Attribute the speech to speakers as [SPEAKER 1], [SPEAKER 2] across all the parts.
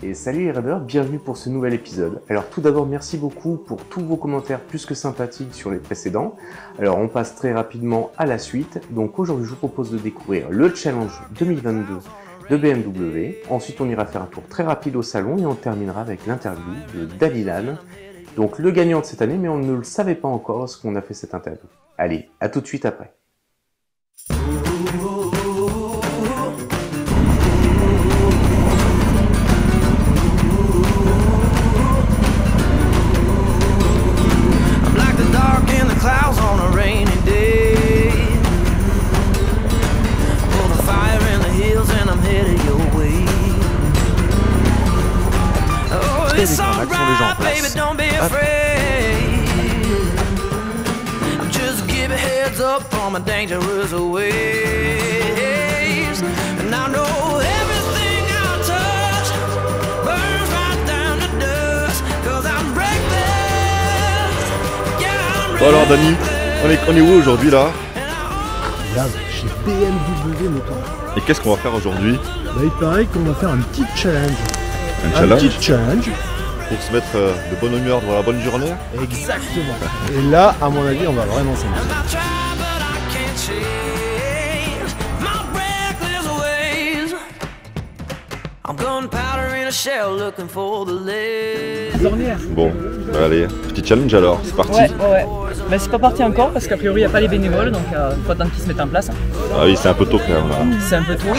[SPEAKER 1] Et salut les raiders, bienvenue pour ce nouvel épisode. Alors tout d'abord merci beaucoup pour tous vos commentaires plus que sympathiques sur les précédents. Alors on passe très rapidement à la suite. Donc aujourd'hui je vous propose de découvrir le challenge 2022 de BMW. Ensuite on ira faire un tour très rapide au salon et on terminera avec l'interview de Dalilan. Donc le gagnant de cette année, mais on ne le savait pas encore lorsqu'on a fait cette interview. Allez, à tout de suite après.
[SPEAKER 2] Clouds on a rainy day. Pull the fire in the hills and I'm headed your way. Oh, it's alright, baby, don't be afraid. Just give a heads up on my dangerous ways. And I know everything I touch burns right down to dust. Cause I'm breaking.
[SPEAKER 3] Bon alors Dani, on est où aujourd'hui là?
[SPEAKER 4] Là, chez BMW Motor.
[SPEAKER 3] Et qu'est-ce qu'on va faire aujourd'hui?
[SPEAKER 4] Bah, il paraît qu'on va faire un petit challenge.
[SPEAKER 3] Un
[SPEAKER 4] petit challenge.
[SPEAKER 3] Pour se mettre de bonne humeur devant la bonne journée?
[SPEAKER 4] Exactement. Et là, à mon avis, on va vraiment s'amuser.
[SPEAKER 3] Bon, bah allez, petit challenge alors, c'est parti.
[SPEAKER 5] Ouais. Bah, c'est pas parti encore parce qu'a priori il n'y a pas les bénévoles, donc il faut attendre qu'ils se mettent en place.
[SPEAKER 3] Ah oui, c'est un peu tôt quand même là.
[SPEAKER 5] C'est un peu tôt.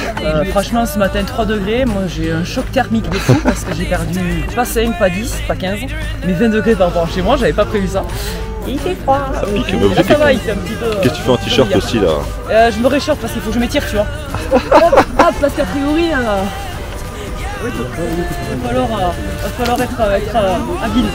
[SPEAKER 5] Franchement, ce matin 3 degrés, moi j'ai un choc thermique de fou parce que j'ai perdu pas 5, pas 10, pas 15, mais 20 degrés par rapport à chez moi, j'avais pas prévu ça. Et il fait froid.
[SPEAKER 3] Ça pique, mais
[SPEAKER 5] Là, ça va, il fait un petit peu.
[SPEAKER 3] Qu'est-ce que tu fais en t-shirt aussi là?
[SPEAKER 5] Je me réchauffe parce qu'il faut que je m'étire, tu vois. Parce qu'a priori, il va falloir être habile.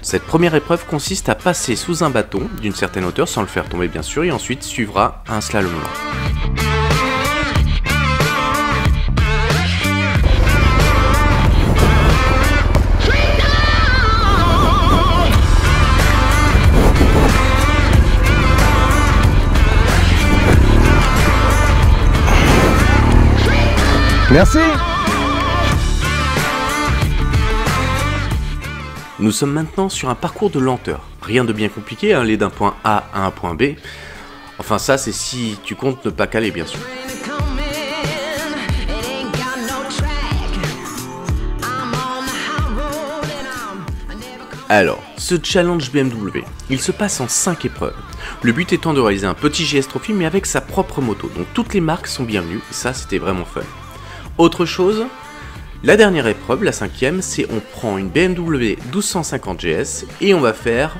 [SPEAKER 1] Cette première épreuve consiste à passer sous un bâton d'une certaine hauteur sans le faire tomber bien sûr et ensuite suivra un slalom lent.
[SPEAKER 4] Merci.
[SPEAKER 1] Nous sommes maintenant sur un parcours de lenteur. Rien de bien compliqué, aller d'un point A à un point B. Enfin ça c'est si tu comptes ne pas caler bien sûr. Alors, ce challenge BMW, il se passe en 5 épreuves. Le but étant de réaliser un petit GS Trophy mais avec sa propre moto. Donc toutes les marques sont bienvenues et ça c'était vraiment fun. Autre chose, la dernière épreuve, la 5e, c'est on prend une BMW 1250 GS et on va faire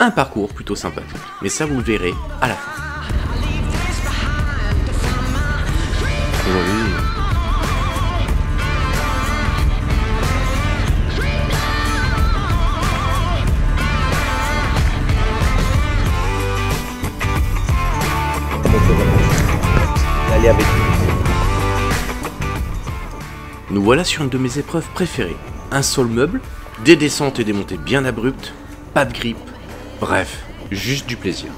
[SPEAKER 1] un parcours plutôt sympathique. Mais ça vous le verrez à la fin.
[SPEAKER 6] Allez avec nous.
[SPEAKER 1] Nous voilà sur une de mes épreuves préférées. Un sol meuble, des descentes et des montées bien abruptes, pas de grippe, bref, juste du plaisir.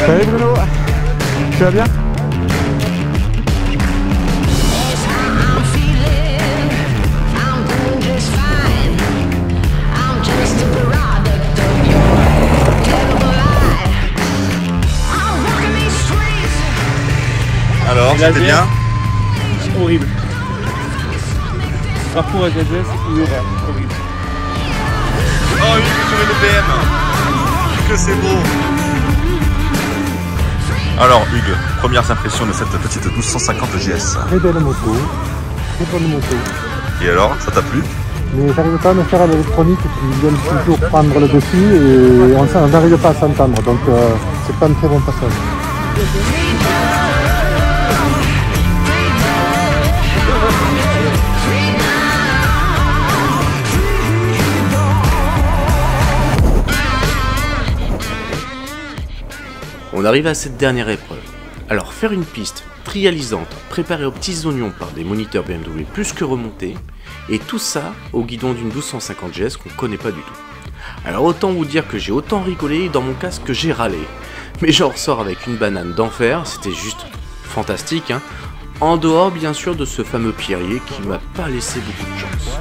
[SPEAKER 4] Salut Bruno, tu vas bien?
[SPEAKER 3] Alors,
[SPEAKER 7] Et la
[SPEAKER 3] c'était bien?
[SPEAKER 7] C'est horrible. Parcours avec la GS, c'est une horreur. Horrible.
[SPEAKER 3] Oh, Hugues sur une BM. Que c'est beau. Alors, Hugues, premières impressions de cette petite 1250 GS.
[SPEAKER 4] Très belle moto, très bonne moto.
[SPEAKER 3] Et alors, ça t'a plu?
[SPEAKER 4] Mais j'arrive pas à me faire à l'électronique qui vient toujours prendre le dessus et on n'arrive pas à s'entendre. Donc c'est pas un très bon passage.
[SPEAKER 1] On arrive à cette dernière épreuve. Alors faire une piste trialisante préparée aux petits oignons par des moniteurs BMW plus que remontés, et tout ça au guidon d'une 1250 GS qu'on connaît pas du tout. Alors autant vous dire que j'ai autant rigolé dans mon casque que j'ai râlé. Mais j'en ressors avec une banane d'enfer, c'était juste fantastique, hein. En dehors bien sûr de ce fameux Pierrier qui m'a pas laissé beaucoup de chance.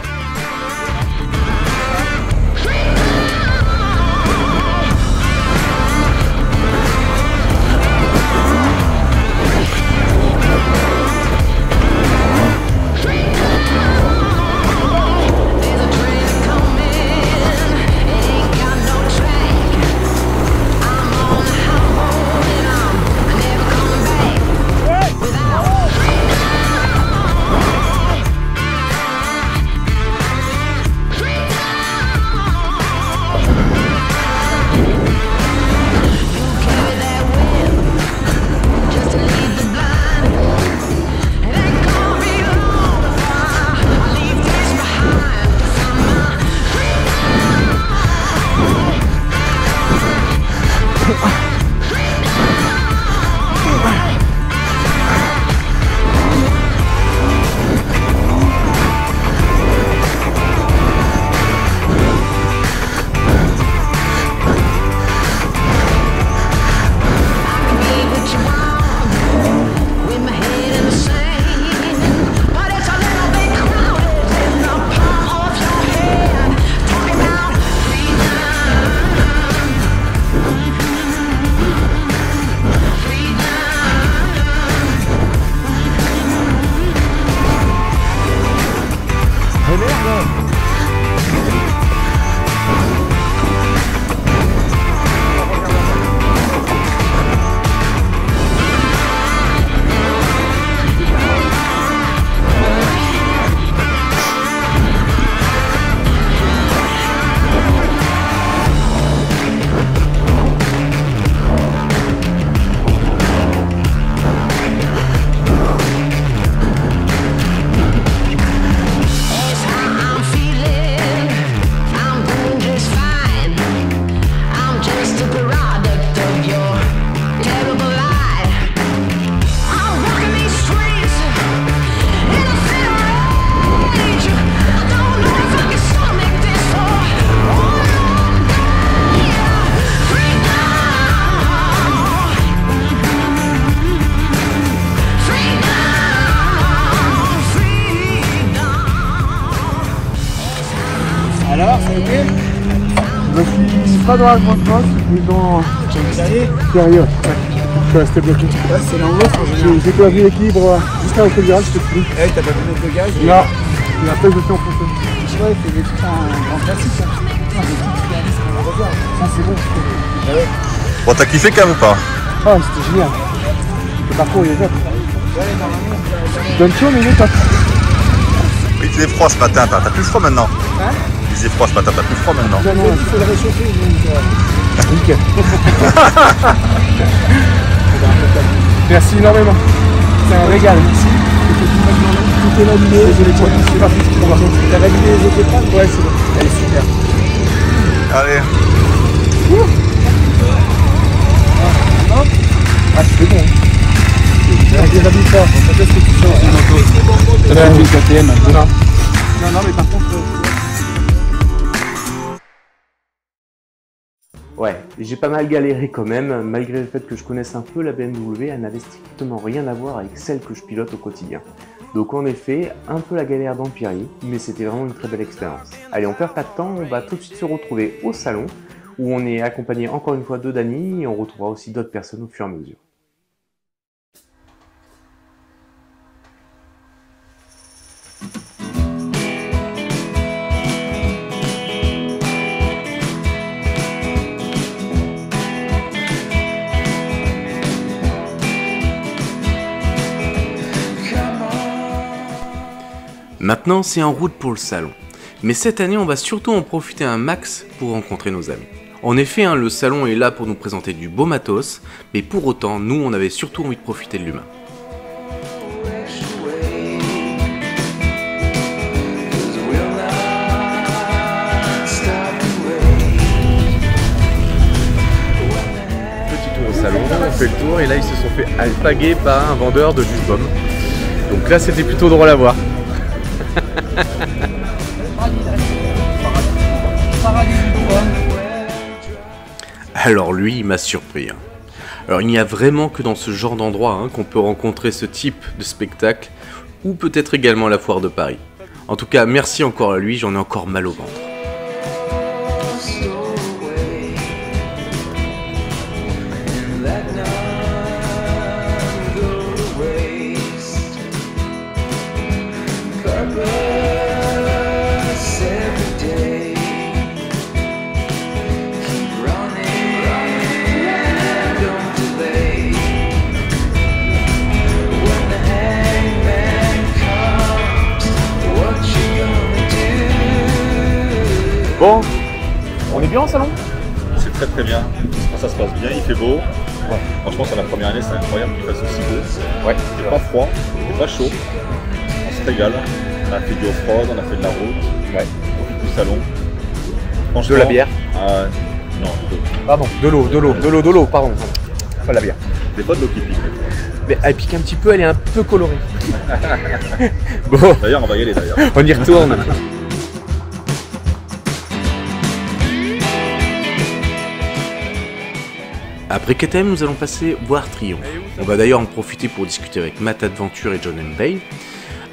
[SPEAKER 7] Alors, c'est ok?
[SPEAKER 4] Je suis pas dans la grande crosse, mais dans sérieux. Je suis resté bloqué.
[SPEAKER 7] Ouais, c'est l'envoi,
[SPEAKER 4] J'ai perdu l'équilibre juste avec le virage, je te prie.
[SPEAKER 7] Eh, t'as pas pu mettre le gaz?
[SPEAKER 4] Non. Et après, je suis enfoncé.
[SPEAKER 7] Ouais, il fait des trucs en classique. Putain, des trucs qui arrivent sur le regard.
[SPEAKER 4] Ah, c'est bon.
[SPEAKER 7] Ah ouais.
[SPEAKER 3] Bon, t'as kiffé quand même ou pas?
[SPEAKER 4] Ah, c'était génial. Le parcours, il est top.
[SPEAKER 7] Ouais, normalement,
[SPEAKER 4] Donne chaud, mais il est top.
[SPEAKER 3] Il faisait froid ce matin, t'as plus froid maintenant?
[SPEAKER 7] Hein?
[SPEAKER 3] Il faisait froid ce matin, t'as plus froid maintenant?
[SPEAKER 4] Non,
[SPEAKER 7] il faut le réchauffer, donc.
[SPEAKER 4] Nickel. Merci énormément. C'est un régal. Merci. Tout est validé. Désolé pour c'est pas fini. T'as validé les autres épreuves? Ouais, c'est bon. Elle est super.
[SPEAKER 3] Allez.
[SPEAKER 4] Ah, c'est bon. Je les habille pas. Peut-être que tu changes une moto.
[SPEAKER 7] Ça va être une KTM.
[SPEAKER 4] Non, mais par contre.
[SPEAKER 1] Ouais, j'ai pas mal galéré quand même, malgré le fait que je connaisse un peu la BMW, elle n'avait strictement rien à voir avec celle que je pilote au quotidien. Donc en effet, un peu la galère dans le Pierrier, mais c'était vraiment une très belle expérience. Allez, on perd pas de temps, on va tout de suite se retrouver au salon, où on est accompagné encore une fois de Dany, et on retrouvera aussi d'autres personnes au fur et à mesure. Maintenant, c'est en route pour le salon. Mais cette année, on va surtout en profiter un max pour rencontrer nos amis. En effet, le salon est là pour nous présenter du beau matos, mais pour autant, nous, on avait surtout envie de profiter de l'humain.
[SPEAKER 8] Salon, on fait le tour et là ils se sont fait alpaguer par un vendeur de jus de pomme. Donc là c'était plutôt drôle à voir.
[SPEAKER 1] Alors lui il m'a surpris. Alors il n'y a vraiment que dans ce genre d'endroit qu'on peut rencontrer ce type de spectacle ou peut-être également à la foire de Paris. En tout cas merci encore à lui, j'en ai encore mal au ventre.
[SPEAKER 8] Bon, on est bien au salon?
[SPEAKER 9] C'est très très bien, ça se passe bien, il fait beau. Ouais. Franchement sur la première année c'est incroyable qu'il fasse aussi beau. Ouais. Il n'est pas froid, il n'est pas chaud, on se régale. On a fait du off-road, on a fait de la route, ouais. On fait du salon.
[SPEAKER 8] De la bière?
[SPEAKER 9] Non, de l'eau.
[SPEAKER 8] Pardon, de l'eau, pardon. Pas de la bière.
[SPEAKER 9] Des fois de l'eau qui pique.
[SPEAKER 8] Mais elle pique un petit peu, elle est un peu colorée. Bon.
[SPEAKER 9] D'ailleurs on va y aller d'ailleurs.
[SPEAKER 8] On y retourne.
[SPEAKER 1] Après KTM, nous allons passer voir Triomphe. On va d'ailleurs en profiter pour discuter avec Matt Adventure et John M. Bay.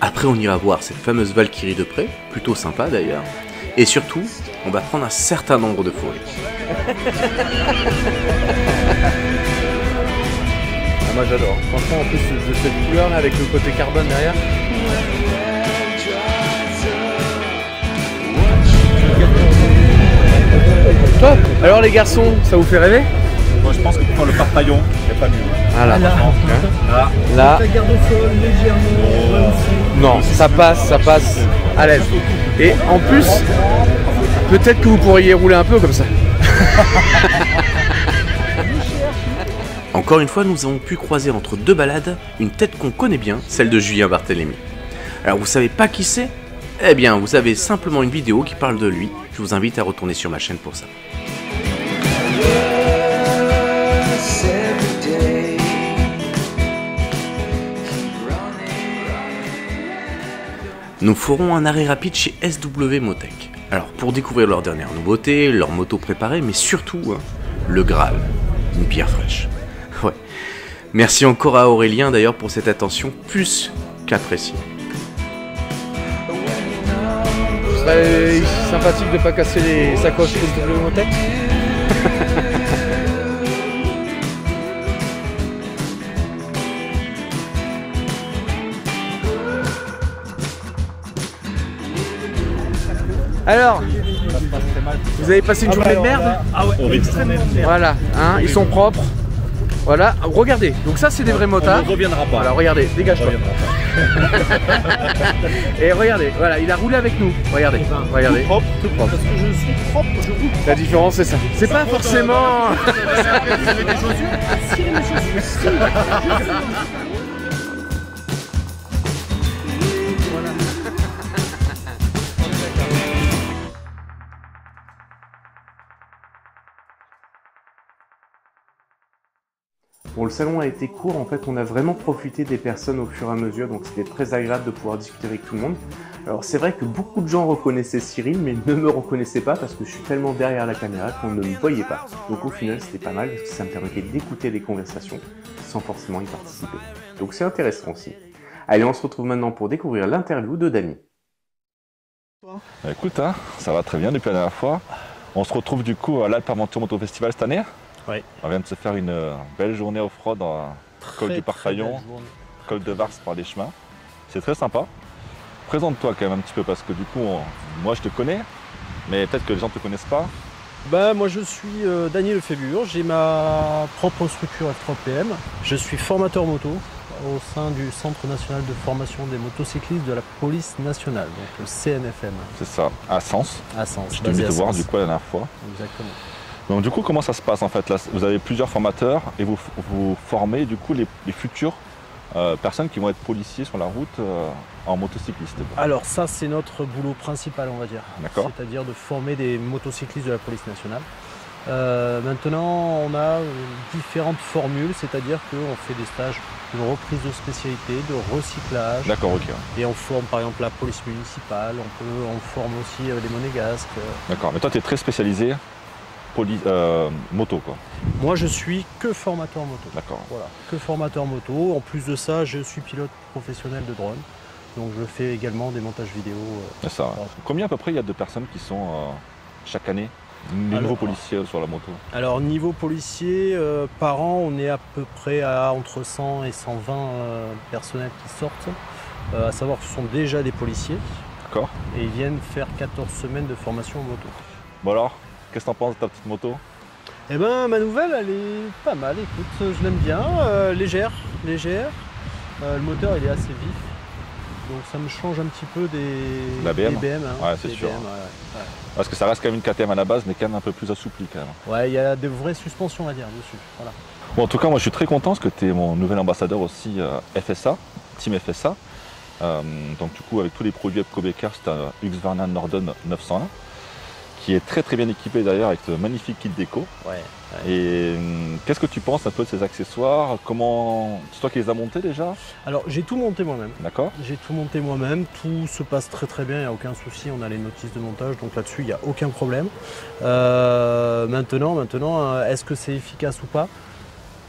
[SPEAKER 1] Après, on ira voir cette fameuse Valkyrie de près, plutôt sympa d'ailleurs. Et surtout, on va prendre un certain nombre de fous rires.
[SPEAKER 8] Moi j'adore. Franchement, en plus de cette couleur là avec le côté carbone derrière. Top. Alors les garçons, ça vous fait rêver?
[SPEAKER 9] Moi je pense que pour faire le parpaillon, il n'y a pas mieux.
[SPEAKER 8] Voilà. Là. Non, ça passe à l'aise. Et en plus, peut-être que vous pourriez rouler un peu comme ça.
[SPEAKER 1] Encore une fois, nous avons pu croiser entre deux balades une tête qu'on connaît bien, celle de Julien Barthélémy. Alors vous savez pas qui c'est? Eh bien, vous avez simplement une vidéo qui parle de lui. Je vous invite à retourner sur ma chaîne pour ça. Nous ferons un arrêt rapide chez SW Motech. Alors pour découvrir leurs dernières nouveautés, leurs motos préparées, mais surtout le Graal, une pierre fraîche. Ouais. Merci encore à Aurélien d'ailleurs pour cette attention plus qu'appréciée.
[SPEAKER 8] Ce serait sympathique de ne pas casser les sacoches SW Motech. Alors, vous avez passé une journée de merde?
[SPEAKER 9] Ah ouais, extrêmement de merde.
[SPEAKER 8] Voilà, hein, ils sont propres. Voilà, regardez, donc ça c'est des vrais motards.
[SPEAKER 9] On ne reviendra pas.
[SPEAKER 8] Voilà, regardez, dégage-toi. Et regardez, voilà, il a roulé avec nous. Regardez, regardez.
[SPEAKER 9] Tout propre.
[SPEAKER 8] Tout propre.
[SPEAKER 4] Parce que je suis propre, je roule.
[SPEAKER 8] La différence c'est ça. C'est pas forcément.
[SPEAKER 9] Vous avez des chaussures?
[SPEAKER 1] Bon, le salon a été court, en fait on a vraiment profité des personnes au fur et à mesure, donc c'était très agréable de pouvoir discuter avec tout le monde. Alors c'est vrai que beaucoup de gens reconnaissaient Cyril, mais ne me reconnaissaient pas parce que je suis tellement derrière la caméra qu'on ne me voyait pas. Donc au final c'était pas mal parce que ça me permettait d'écouter les conversations sans forcément y participer. Donc c'est intéressant aussi. Allez, on se retrouve maintenant pour découvrir l'interview de Dany.
[SPEAKER 9] Écoute, hein, ça va très bien depuis la dernière fois. On se retrouve du coup à l'Alpe-Aventure Moto Festival cette année.
[SPEAKER 10] Oui.
[SPEAKER 9] On vient de se faire une belle journée off-road dans col du Parpaillon, col de Vars par les chemins. C'est très sympa. Présente-toi quand même un petit peu parce que du coup, moi je te connais, mais peut-être que les gens ne te connaissent pas.
[SPEAKER 10] Ben, moi je suis Dany Lefébure, j'ai ma propre structure F3PM. Je suis formateur moto au sein du Centre national de formation des motocyclistes de la police nationale, donc le CNFM.
[SPEAKER 9] C'est ça, à Sens.
[SPEAKER 10] À Sens.
[SPEAKER 9] Je t'ai vu te voir du coup la dernière fois.
[SPEAKER 10] Exactement.
[SPEAKER 9] Donc du coup, comment ça se passe en fait là, vous avez plusieurs formateurs et vous formez du coup les futures personnes qui vont être policiers sur la route en motocycliste.
[SPEAKER 10] Alors ça, c'est notre boulot principal, on va dire.
[SPEAKER 9] D'accord.
[SPEAKER 10] C'est-à-dire de former des motocyclistes de la police nationale. Maintenant, on a différentes formules, c'est-à-dire qu'on fait des stages de reprise de spécialité, de recyclage.
[SPEAKER 9] D'accord, ok.
[SPEAKER 10] Et on forme par exemple la police municipale, on forme aussi les monégasques.
[SPEAKER 9] D'accord, mais toi tu es très spécialisé moto quoi.
[SPEAKER 10] Moi je suis que formateur moto.
[SPEAKER 9] D'accord.
[SPEAKER 10] Voilà, que formateur moto. En plus de ça, je suis pilote professionnel de drone. Donc je fais également des montages vidéo.
[SPEAKER 9] C'est ça.
[SPEAKER 10] Voilà.
[SPEAKER 9] Combien à peu près il y a de personnes qui sont chaque année des nouveaux policiers sur la moto?
[SPEAKER 10] Alors niveau policier, par an, on est à peu près à entre 100 et 120 personnels qui sortent. À savoir que ce sont déjà des policiers.
[SPEAKER 9] D'accord.
[SPEAKER 10] Et ils viennent faire 14 semaines de formation en moto.
[SPEAKER 9] Bon alors, qu'est-ce que t'en penses de ta petite moto?
[SPEAKER 10] Eh ben ma nouvelle, elle est pas mal, écoute, je l'aime bien, légère. Le moteur il est assez vif. Donc ça me change un petit peu
[SPEAKER 9] la BM.
[SPEAKER 10] des BM. Hein,
[SPEAKER 9] ouais, c'est sûr.
[SPEAKER 10] BM, ouais.
[SPEAKER 9] Parce que ça reste quand même une KTM à la base, mais quand même un peu plus assoupli quand même.
[SPEAKER 10] Ouais, il y a de vraies suspensions on va dire dessus. Voilà.
[SPEAKER 9] Bon, en tout cas, moi je suis très content parce que tu es mon nouvel ambassadeur aussi FSA, Team FSA. Donc du coup avec tous les produits Epco Becker, c'est un Husqvarna Norden 901 qui est très très bien équipé d'ailleurs avec ce magnifique kit déco.
[SPEAKER 10] Ouais.
[SPEAKER 9] Et qu'est-ce que tu penses un peu de ces accessoires? Comment... C'est toi qui les as montés déjà?
[SPEAKER 10] Alors j'ai tout monté moi-même.
[SPEAKER 9] D'accord.
[SPEAKER 10] J'ai tout monté moi-même, tout se passe très très bien, il n'y a aucun souci, on a les notices de montage, donc là-dessus il n'y a aucun problème. Maintenant, est-ce que c'est efficace ou pas?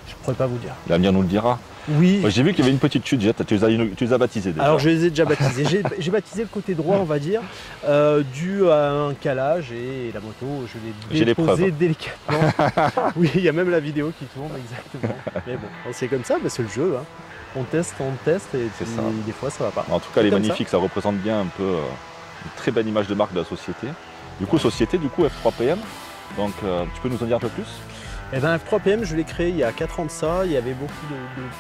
[SPEAKER 10] Je ne pourrais pas vous dire.
[SPEAKER 9] L'avenir nous le dira.
[SPEAKER 10] Oui.
[SPEAKER 9] J'ai vu qu'il y avait une petite chute déjà, tu les as baptisés déjà.
[SPEAKER 10] Alors je les ai déjà baptisés. J'ai baptisé le côté droit, on va dire, dû à un calage et la moto, je l'ai déposée délicatement. Oui, il y a même la vidéo qui tourne, exactement. Mais bon, c'est comme ça, c'est le jeu. Hein. On teste et puis, des fois ça va pas.
[SPEAKER 9] En tout cas, elle est magnifique, ça représente bien un peu une très belle image de marque de la société. Du coup, F3PM, donc tu peux nous en dire un peu plus?
[SPEAKER 10] Eh ben, F3PM, je l'ai créé il y a 4 ans de ça. Il y avait beaucoup de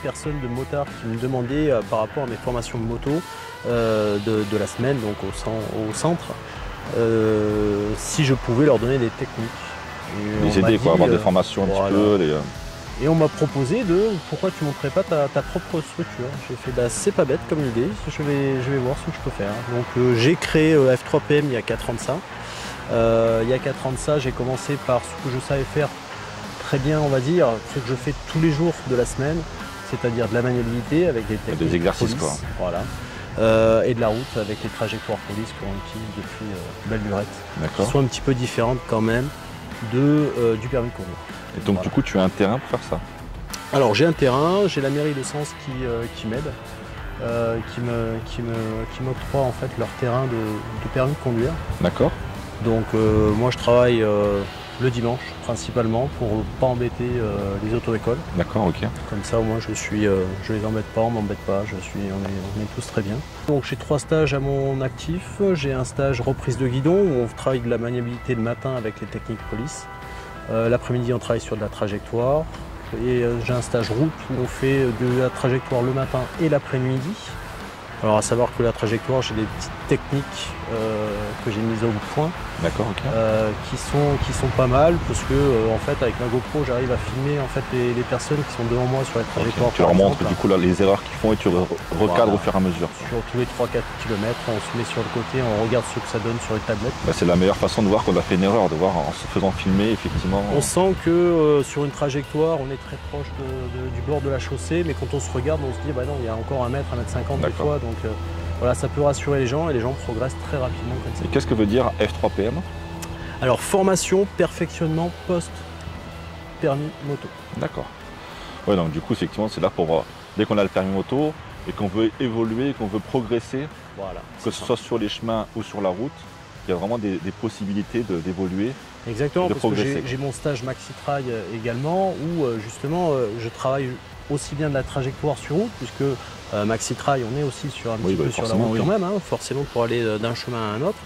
[SPEAKER 10] personnes, de motards qui me demandaient par rapport à mes formations de moto de la semaine, donc au centre, si je pouvais leur donner des techniques.
[SPEAKER 9] Les aider, quoi, avoir des formations un petit peu.
[SPEAKER 10] Et on m'a proposé pourquoi tu ne montrais pas ta propre structure. J'ai fait c'est pas bête comme idée, je vais voir ce que je peux faire. Donc j'ai créé F3PM il y a 4 ans de ça. Il y a 4 ans de ça, j'ai commencé par ce que je savais faire très bien, on va dire, ce que je fais tous les jours de la semaine, c'est-à-dire de la maniabilité avec des techniques,
[SPEAKER 9] des exercices
[SPEAKER 10] police,
[SPEAKER 9] quoi.
[SPEAKER 10] Voilà. Et de la route avec les trajectoires police qu'on utilise depuis belle lurette, qui sont un petit peu différentes quand même du permis de conduire.
[SPEAKER 9] Et donc du coup tu as un terrain pour faire ça? Alors
[SPEAKER 10] j'ai un terrain, j'ai la mairie de Sens qui m'aide, qui m'octroie en fait leur terrain de permis de conduire. D'accord. Donc moi je travaille le dimanche principalement pour pas embêter les auto-écoles. D'accord, ok. Comme ça au moins je les embête pas, on m'embête pas, on est tous très bien. Donc j'ai 3 stages à mon actif. J'ai un stage reprise de guidon où on travaille de la maniabilité le matin avec les techniques police. L'après-midi on travaille sur de la trajectoire. Et j'ai un stage route où on fait de la trajectoire le matin et l'après-midi. Alors à savoir que la trajectoire, j'ai des petites techniques que j'ai mises au point, qui sont pas mal parce que en fait avec ma GoPro j'arrive à filmer en fait les personnes qui sont devant moi sur la trajectoire.
[SPEAKER 9] Tu leur montres du coup là, les erreurs qu'ils font et tu recadres au fur et à mesure.
[SPEAKER 10] Sur tous les 3-4 km, on se met sur le côté, on regarde ce que ça donne sur les tablettes.
[SPEAKER 9] C'est la meilleure façon de voir qu'on a fait une erreur, de voir en se faisant filmer effectivement.
[SPEAKER 10] On sent que sur une trajectoire on est très proche du bord de la chaussée, mais quand on se regarde on se dit bah non, il y a encore 1 mètre, 1m50 des fois. Donc voilà, ça peut rassurer les gens et les gens progressent très rapidement comme ça.
[SPEAKER 9] Et qu'est-ce que veut dire F3PM?
[SPEAKER 10] Alors formation, perfectionnement, post-permis moto.
[SPEAKER 9] D'accord. Ouais, donc du coup effectivement c'est là pour dès qu'on a le permis moto et qu'on veut évoluer, qu'on veut progresser, voilà, que ce soit sur les chemins ou sur la route, il y a vraiment des possibilités d'évoluer.
[SPEAKER 10] Exactement, parce que j'ai mon stage Maxi Trail également où justement je travaille aussi bien de la trajectoire sur route, puisque Maxi Trail, on est aussi sur un petit peu sur la route quand même, hein, forcément pour aller d'un chemin à un autre.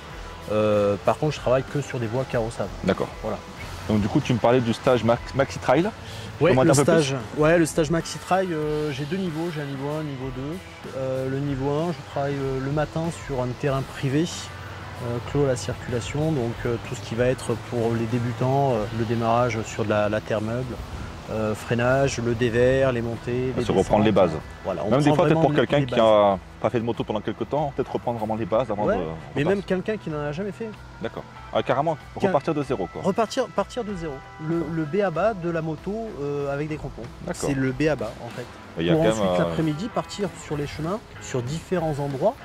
[SPEAKER 10] Par contre, je travaille que sur des voies carrossables.
[SPEAKER 9] D'accord.
[SPEAKER 10] Voilà.
[SPEAKER 9] Donc du coup, tu me parlais du stage Maxi Trail.
[SPEAKER 10] Ouais, le stage Maxi Trail, j'ai 2 niveaux, j'ai un niveau 1, un niveau 2. Le niveau 1, je travaille le matin sur un terrain privé, clos à la circulation, donc tout ce qui va être pour les débutants, le démarrage sur de la terre meuble, freinage, le dévers, les montées, les
[SPEAKER 9] se reprendre les bases.
[SPEAKER 10] Voilà,
[SPEAKER 9] même des fois, peut-être pour quelqu'un qui n'a pas fait de moto pendant quelques temps, peut-être reprendre vraiment les bases avant de...
[SPEAKER 10] Mais même quelqu'un qui n'en a jamais fait.
[SPEAKER 9] D'accord. Ah, carrément, repartir de zéro, quoi.
[SPEAKER 10] Partir de zéro. Le B.A.B.A. de la moto avec des crampons. C'est le B.A.B.A. en fait. Pour ensuite l'après-midi partir sur les chemins, sur différents endroits,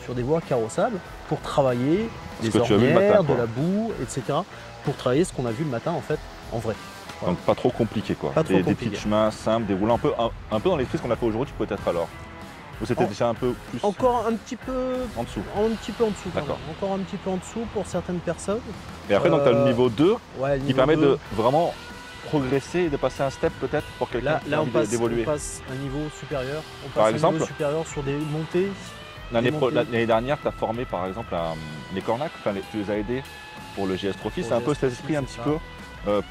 [SPEAKER 10] sur des voies carrossables, pour travailler des ornières, de la boue, etc. Pour travailler ce qu'on a vu le matin en fait, en vrai.
[SPEAKER 9] Voilà. Donc pas trop compliqué quoi. Des petits chemins simples, déroulés un peu dans l'esprit ce qu'on a fait aujourd'hui peut-être alors. Ou c'était déjà un peu plus...
[SPEAKER 10] Encore un petit peu
[SPEAKER 9] en dessous.
[SPEAKER 10] Un petit peu en dessous.
[SPEAKER 9] D'accord.
[SPEAKER 10] Encore un petit peu en dessous pour certaines personnes.
[SPEAKER 9] Et après donc tu as le niveau 2 qui permet
[SPEAKER 10] 2.
[SPEAKER 9] de vraiment progresser et de passer un step peut-être pour quelqu'un qui a envie d'évoluer.
[SPEAKER 10] On passe un niveau supérieur. On passe
[SPEAKER 9] par exemple,
[SPEAKER 10] un niveau supérieur sur des montées.
[SPEAKER 9] L'année dernière, tu as formé par exemple les cornacs, tu les as aidés pour le GS Trophy. C'est un peu cet esprit un petit peu,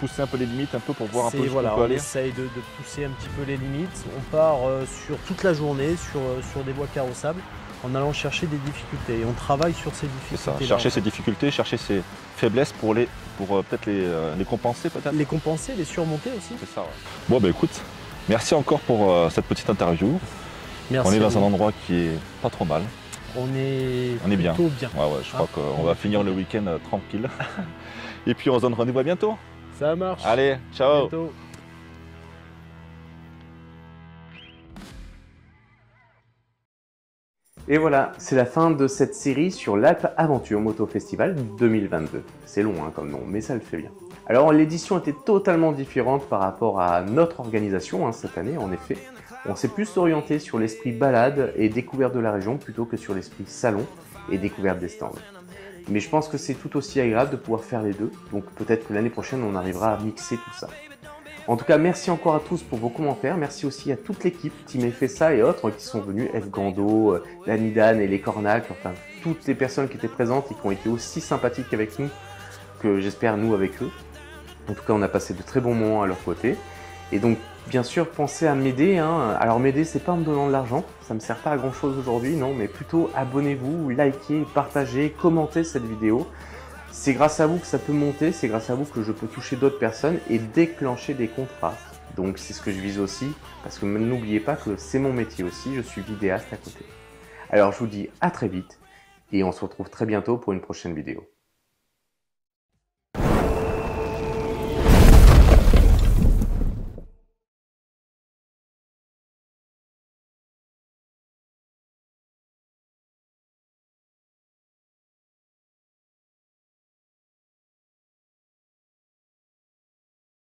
[SPEAKER 9] pousser un peu les limites un peu pour voir un peu ce qu'on peut aller.
[SPEAKER 10] On essaye de pousser un petit peu les limites. On part sur toute la journée sur des voies carrossables en allant chercher des difficultés. Et on travaille sur ces difficultés.
[SPEAKER 9] C'est ça, chercher ces difficultés, chercher ces faiblesses pour peut-être les compenser peut-être.
[SPEAKER 10] Les compenser, les surmonter aussi.
[SPEAKER 9] C'est ça, ouais. Bon bah écoute, merci encore pour cette petite interview.
[SPEAKER 10] Merci.
[SPEAKER 9] On est dans un endroit qui est pas trop mal.
[SPEAKER 10] On est
[SPEAKER 9] bien.
[SPEAKER 10] bien.
[SPEAKER 9] Ouais, je crois qu'on va finir le week-end tranquille. Et puis on se donne rendez-vous à bientôt.
[SPEAKER 10] Ça marche.
[SPEAKER 9] Allez, ciao.
[SPEAKER 10] À bientôt.
[SPEAKER 1] Et voilà, c'est la fin de cette série sur l'Alpe Aventure Moto Festival 2022. C'est long comme nom, mais ça le fait bien. Alors l'édition était totalement différente par rapport à notre organisation cette année, en effet. On s'est plus orienté sur l'esprit balade et découverte de la région plutôt que sur l'esprit salon et découverte des stands. Mais je pense que c'est tout aussi agréable de pouvoir faire les deux, donc peut-être que l'année prochaine on arrivera à mixer tout ça. En tout cas, merci encore à tous pour vos commentaires, merci aussi à toute l'équipe, Team FSA et autres qui sont venus, F Gando, Danidan et les Cornacs, enfin toutes les personnes qui étaient présentes et qui ont été aussi sympathiques avec nous que j'espère nous avec eux. En tout cas, on a passé de très bons moments à leur côté. Et donc, bien sûr, pensez à m'aider. Alors m'aider, c'est pas en me donnant de l'argent, ça me sert pas à grand chose aujourd'hui, non, mais plutôt abonnez-vous, likez, partagez, commentez cette vidéo. C'est grâce à vous que ça peut monter, c'est grâce à vous que je peux toucher d'autres personnes et déclencher des contrats. Donc c'est ce que je vise aussi, parce que n'oubliez pas que c'est mon métier aussi, je suis vidéaste à côté. Alors je vous dis à très vite, et on se retrouve très bientôt pour une prochaine vidéo.